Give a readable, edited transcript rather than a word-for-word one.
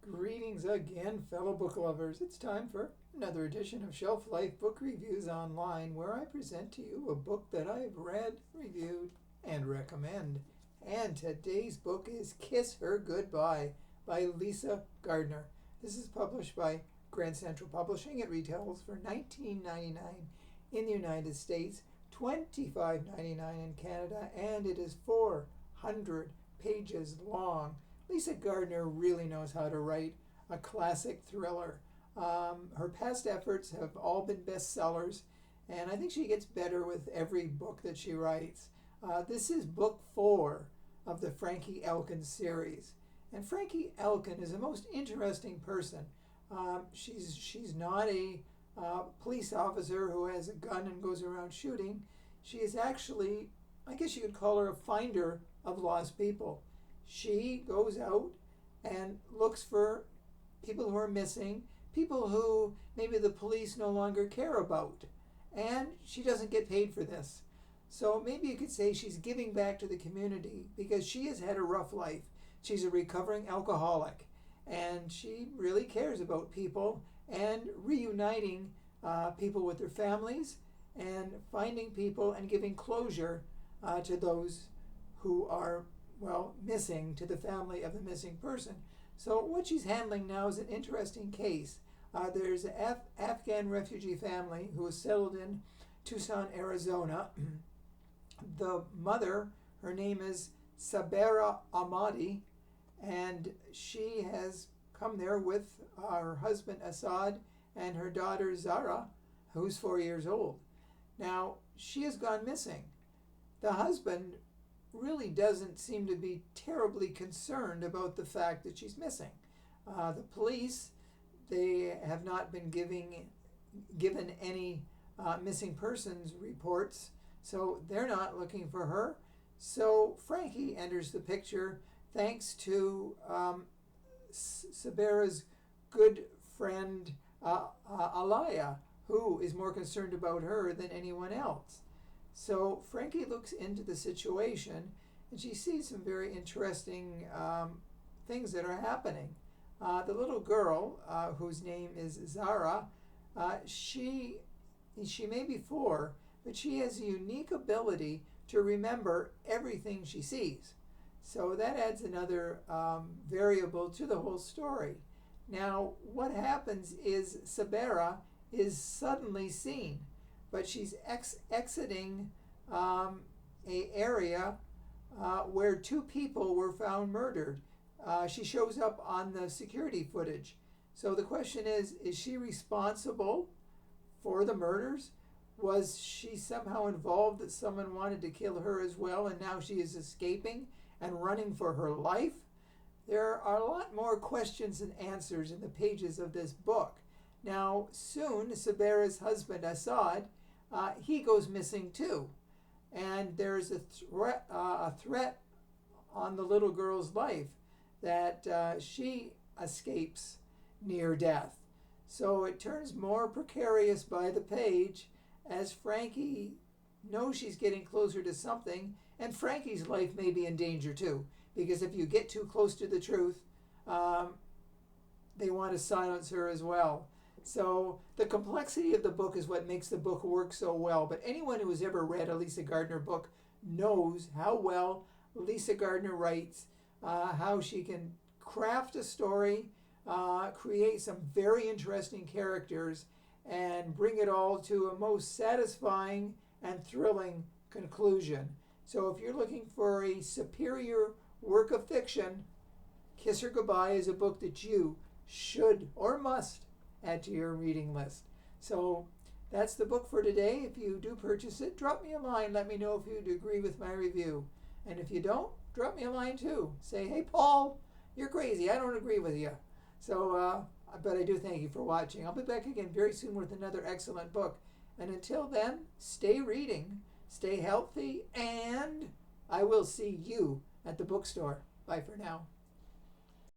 Greetings again, fellow book lovers. It's time for another edition of Shelf Life Book Reviews Online, where I present to you a book that I've read, reviewed, and recommend. And today's book is Kiss Her Goodbye by Lisa Gardner. This is published by Grand Central Publishing. It retails for $19.99 in the United States, $25.99 in Canada, and it is 400 pages long. Lisa Gardner really knows how to write a classic thriller. Her past efforts have all been bestsellers, and I think she gets better with every book that she writes. This is book 4 of the Frankie Elkin series. And Frankie Elkin is a most interesting person. She's not a police officer who has a gun and goes around shooting. She is actually, I guess you could call her a finder of lost people. She goes out and looks for people who are missing, people who maybe the police no longer care about. And she doesn't get paid for this. So maybe you could say she's giving back to the community because she has had a rough life. She's a recovering alcoholic, and she really cares about people and reuniting people with their families and finding people and giving closure to those who are missing, to the family of the missing person. So what she's handling now is an interesting case. There's an Afghan refugee family who is settled in Tucson, Arizona. The mother, her name is Sabera Ahmadi, and she has come there with her husband Assad and her daughter Zara, who's 4 years old. Now, she has gone missing. The husband really doesn't seem to be terribly concerned about the fact that she's missing. The police, they have not been given any missing persons reports, so they're not looking for her. So Frankie enters the picture thanks to Sabera's good friend Alaya, who is more concerned about her than anyone else. So Frankie looks into the situation, and she sees some very interesting things that are happening. The little girl, whose name is Zara, she may be 4, but she has a unique ability to remember everything she sees. So that adds another variable to the whole story. Now, what happens is Sabera is suddenly seen, but she's exiting a area where 2 people were found murdered. She shows up on the security footage. So the question is she responsible for the murders? Was she somehow involved that someone wanted to kill her as well, and now she is escaping and running for her life? There are a lot more questions and answers in the pages of this book. Now, soon, Sabera's husband, Assad, he goes missing too. And there's a threat on the little girl's life that she escapes near death. So it turns more precarious by the page as Frankie knows she's getting closer to something, and Frankie's life may be in danger too, because if you get too close to the truth, they want to silence her as well. So the complexity of the book is what makes the book work so well. But anyone who has ever read a Lisa Gardner book knows how well Lisa Gardner writes, how she can craft a story, create some very interesting characters, and bring it all to a most satisfying and thrilling conclusion. So if you're looking for a superior work of fiction, Kiss Her Goodbye is a book that you should or must add to your reading list. So that's the book for today. If you do purchase it, drop me a line. Let me know if you'd agree with my review. And if you don't, drop me a line too. Say, hey, Paul, you're crazy. I don't agree with you. So, but I do thank you for watching. I'll be back again very soon with another excellent book. And until then, stay reading, stay healthy, and I will see you at the bookstore. Bye for now.